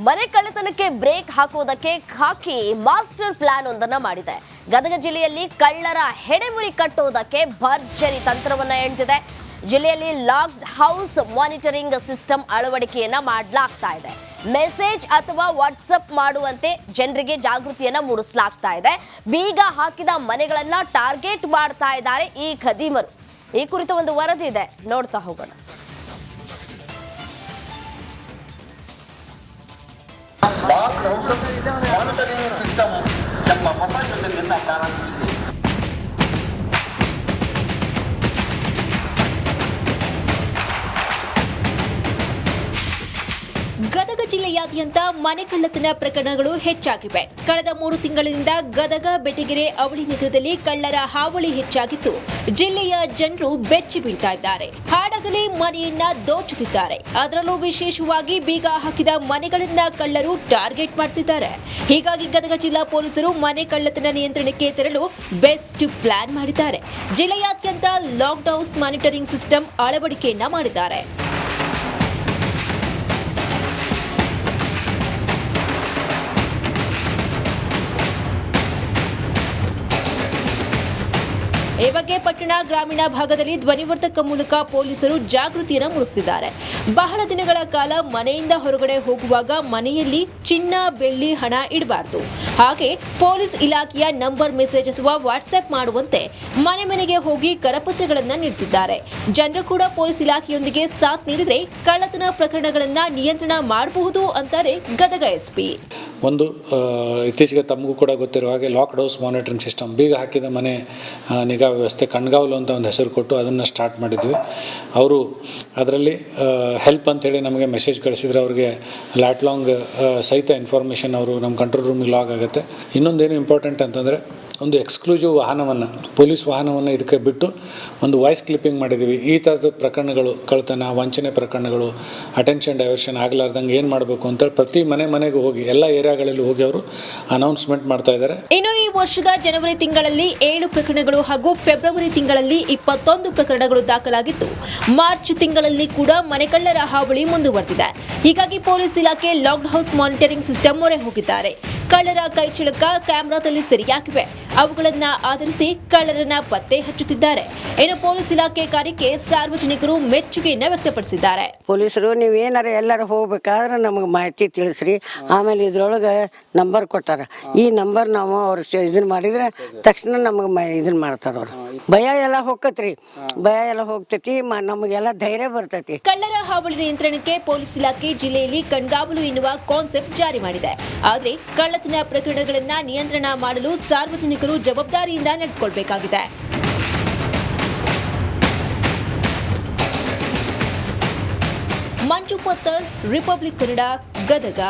ಮನೆ ಕಳ್ಳತನಕ್ಕೆ ಬ್ರೇಕ್ ಹಾಕುವುದಕ್ಕೆ ಖಾಕಿ master plan ಒಂದನ್ನ ಮಾಡಿದೆ. ಗದಗ ಜಿಲ್ಲೆಯಲ್ಲಿ ಕಳ್ಳರ ಹೆಡೆಮುರಿ ಕಟ್ಟುವುದಕ್ಕೆ ಭರ್ಜರಿ ತಂತ್ರವನ್ನ ಎಣಿಸಿದೆ. ಜಿಲ್ಲೆಯಲ್ಲಿ ಲಾಕ್ಡ್ ಹೌಸ್ ಮಾನಿಟರಿಂಗ್ ಸಿಸ್ಟಮ್ ಅಳವಡಿಕೆಯನ್ನ ಮಾಡಲಾಗ್ತಾ ಇದೆ. ಮೆಸೇಜ್ ಅಥವಾ ವಾಟ್ಸಪ್ ಮಾಡುವಂತೆ ಜನರಿಗೆ ಜಾಗೃತಿಯನ್ನ ಮೂಡಿಸಲಾಗ್ತಾ ಇದೆ. ಬೀಗ ಹಾಕಿದ ಮನೆಗಳನ್ನ ಟಾರ್ಗೆಟ್ ಮಾಡ್ತಾ ಇದ್ದಾರೆ ಈ ಖದೀಮರು. ಈ ಕುರಿತು ಒಂದು ವರದಿ ಇದೆ, ನೋಡ್ತಾ ಹೋಗೋಣ. ಲಾಕ್ಡ್ ಹೌಸಸ್ ಮಾನಿಟರಿಂಗ್ ಸಿಸ್ಟಮ್ ಎಂಬ ಹೊಸ ಯೋಜನೆಯನ್ನ ಪ್ರಾರಂಭಿಸಿದೆ. ಗದಗ ಜಿಲ್ಲೆಯಾದ್ಯಂತ ಮನೆ ಕಳ್ಳತನ ಪ್ರಕರಣಗಳು ಹೆಚ್ಚಾಗಿವೆ. ಕಳೆದ 3 ತಿಂಗಳಿಂದ ಗದಗ, ಬೆಟಗೆರೆ, ಅವಳಿ ನಗರದಲ್ಲಿ ಕಳ್ಳರ ಹಾವಳಿ ಹೆಚ್ಚಾಗಿದ್ದು, ಜಿಲ್ಲೆಯ ಜನರು ಬೆಚ್ಚಿ ಬೀಳ್ತಾ ಇದ್ದಾರೆ. ಹಾಡಗಲಿ ಮನೆಯನ್ನ ದೋಚುತ್ತಿದ್ದಾರೆ. ಅದರಲ್ಲೂ ವಿಶೇಷವಾಗಿ ಬೀಗ ಹಾಕಿದ ಮನೆಗಳನ್ನ ಕಳ್ಳರು ಟಾರ್ಗೆಟ್ ಮಾಡ್ತಿದ್ದಾರೆ. ಹೀಗಾಗಿ ಗದಗ ಜಿಲ್ಲಾ ಪೊಲೀಸರು ಮನೆ ಕಳ್ಳತನ ನಿಯಂತ್ರಣಕ್ಕೆ ತೆರಳು ಬೆಸ್ಟ್ ಪ್ಲಾನ್ ಮಾಡಿದ್ದಾರೆ. ಜಿಲ್ಲೆಯಾದ್ಯಂತ ಲಾಕ್ಡ್ ಹೌಸ್ ಮಾನಿಟರಿಂಗ್ ಸಿಸ್ಟಮ್ ಅಳವಡಿಕೆಯನ್ನ ಮಾಡಿದ್ದಾರೆ. ಈ ಬಗ್ಗೆ ಪಟ್ಟಣ, ಗ್ರಾಮೀಣ ಭಾಗದಲ್ಲಿ ಧ್ವನಿವರ್ಧಕ ಮೂಲಕ ಪೊಲೀಸರು ಜಾಗೃತಿಯನ್ನು ಮೂಡಿಸುತ್ತಿದ್ದಾರೆ. ಬಹಳ ದಿನಗಳ ಕಾಲ ಮನೆಯಿಂದ ಹೊರಗಡೆ ಹೋಗುವಾಗ ಮನೆಯಲ್ಲಿ ಚಿನ್ನ, ಬೆಳ್ಳಿ, ಹಣ ಇಡಬಾರದು. ಹಾಗೆ ಪೊಲೀಸ್ ಇಲಾಖೆಯ ನಂಬರ್, ಮೆಸೇಜ್ ಅಥವಾ ವಾಟ್ಸ್ಆಪ್ ಮಾಡುವಂತೆ ಮನೆ ಮನೆಗೆ ಹೋಗಿ ಕರಪತ್ರಗಳನ್ನು ನೀಡುತ್ತಿದ್ದಾರೆ. ಜನರು ಕೂಡ ಪೊಲೀಸ್ ಇಲಾಖೆಯೊಂದಿಗೆ ಸಾಥ್ ನೀಡಿದರೆ ಕಳ್ಳತನ ಪ್ರಕರಣಗಳನ್ನು ನಿಯಂತ್ರಣ ಮಾಡಬಹುದು ಅಂತಾರೆ ಗದಗ ಎಸ್ಪಿ. ಒಂದು ಇತ್ತೀಚೆಗೆ ತಮಗೂ ಕೂಡ ಗೊತ್ತಿರೋ ಹಾಗೆ ಲಾಕ್ಡ್ ಹೌಸ್ ಮಾನಿಟರಿಂಗ್ ಸಿಸ್ಟಮ್, ಬೀಗ ಹಾಕಿದ ಮನೆ ನಿಗಾ ವ್ಯವಸ್ಥೆ, ಕಣ್ಗಾವಲು ಅಂತ ಒಂದು ಹೆಸರು ಕೊಟ್ಟು ಅದನ್ನು ಸ್ಟಾರ್ಟ್ ಮಾಡಿದ್ವಿ. ಅವರು ಅದರಲ್ಲಿ ಹೆಲ್ಪ್ ಅಂತೇಳಿ ನಮಗೆ ಮೆಸೇಜ್ ಕಳಿಸಿದ್ರೆ ಅವ್ರಿಗೆ ಲ್ಯಾಟ್ ಲಾಂಗ್ ಸಹಿತ ಇನ್ಫಾರ್ಮೇಷನ್ ಅವರು ನಮ್ಮ ಕಂಟ್ರೋಲ್ ರೂಮಿಗೆ ಲಾಗ್ ಆಗುತ್ತೆ. ಇನ್ನೊಂದೇನು ಇಂಪಾರ್ಟೆಂಟ್ ಅಂತಂದರೆ ಒಂದು ಎಕ್ಸ್ಕ್ಲೂಸಿವ್ ವಾಹನವನ್ನು, ಪೊಲೀಸ್ ವಾಹನವನ್ನು ಇದಕ್ಕೆ ಬಿಟ್ಟು ಒಂದು ವಾಯ್ಸ್ ಕ್ಲಿಪ್ಪಿಂಗ್ ಮಾಡಿದ್ದೀವಿ. ಈ ಥರದ ಪ್ರಕರಣಗಳು, ಕಳ್ಳತನ, ವಂಚನೆ ಪ್ರಕರಣಗಳು, ಅಟೆನ್ಷನ್ ಡೈವರ್ಷನ್ ಆಗಲಾರ್ದಂಗೆ ಏನು ಮಾಡಬೇಕು ಅಂತ ಪ್ರತಿ ಮನೆಗೂ ಹೋಗಿ ಎಲ್ಲ ಏರಿಯಾಗಳಲ್ಲಿ ಹೋಗಿ ಅವರು ಅನೌನ್ಸ್ಮೆಂಟ್ ಮಾಡ್ತಾ ಇದ್ದಾರೆ. ಇನ್ನು ಈ ವರ್ಷದ ಜನವರಿ ತಿಂಗಳಲ್ಲಿ 7 ಪ್ರಕರಣಗಳು ಹಾಗೂ ಫೆಬ್ರವರಿ ತಿಂಗಳಲ್ಲಿ 21 ಪ್ರಕರಣಗಳು ದಾಖಲಾಗಿದ್ದು, ಮಾರ್ಚ್ ತಿಂಗಳಲ್ಲಿ ಕೂಡ ಮನೆಕಳ್ಳರ ಹಾವಳಿ ಮುಂದುವರೆದಿದೆ. ಹೀಗಾಗಿ ಪೊಲೀಸ್ ಇಲಾಖೆ ಲಾಕ್ಡ್ ಹೌಸ್ ಮಾನಿಟರಿಂಗ್ ಸಿಸ್ಟಮ್ ಮೊರೆ ಹೋಗಿದ್ದಾರೆ. ಕಳ್ಳರ ಕೈಚಳಕ ಕ್ಯಾಮೆರಾದಲ್ಲಿ ಸೆರೆಯಾಗಿವೆ. ಅವುಗಳನ್ನ ಆಧರಿಸಿ ಕಳ್ಳರನ್ನ ಪತ್ತೆ ಹಚ್ಚುತ್ತಿದ್ದಾರೆ. ಇನ್ನು ಪೊಲೀಸ್ ಇಲಾಖೆ ಕಾರ್ಯಕ್ಕೆ ಸಾರ್ವಜನಿಕರು ಮೆಚ್ಚುಗೆಯನ್ನ ವ್ಯಕ್ತಪಡಿಸಿದ್ದಾರೆ. ಪೊಲೀಸರು ನೀವೇನಾರ ಎಲ್ಲರೂ ಹೋಗ್ಬೇಕಾದ್ರೆ ನಮಗೆ ಮಾಹಿತಿ ತಿಳಿಸ್ರಿ. ಆಮೇಲೆ ಇದ್ರೊಳಗೆ ನಂಬರ್ ಕೊಟ್ಟಾರ. ಈ ನಂಬರ್ ನಾವು ಅವ್ರು ಇದನ್ನ ಮಾಡಿದ್ರೆ ತಕ್ಷಣ ನಮಗೆ ಇದನ್ನ ಮಾಡ್ತಾರ. ಅವ್ರು ಭಯ ಎಲ್ಲ ಹೋಗ್ತೈತಿ, ಭಯ ಎಲ್ಲ ಹೋಗ್ತೈತಿ, ನಮಗೆಲ್ಲ ಧೈರ್ಯ ಬರ್ತೈತಿ. ಕಳ್ಳರ ಹಾವಳಿ ನಿಯಂತ್ರಣಕ್ಕೆ ಪೊಲೀಸ್ ಇಲಾಖೆ ಜಿಲ್ಲೆಯಲ್ಲಿ ಕಣ್ಗಾವಲು ಎನ್ನುವ ಕಾನ್ಸೆಪ್ಟ್ ಜಾರಿ ಮಾಡಿದೆ. ಆದರೆ ಕಳ್ಳತನ ಪ್ರಕರಣಗಳನ್ನ ನಿಯಂತ್ರಣ ಮಾಡಲು ಸಾರ್ವಜನಿಕರು ಜವಾಬ್ದಾರಿಯಿಂದ ನಡೆದುಕೊಳ್ಳಬೇಕಾಗಿದೆ. ಮಂಜು ಪತ್ತರ್, ರಿಪಬ್ಲಿಕ್ ಕನ್ನಡ, ಗದಗ.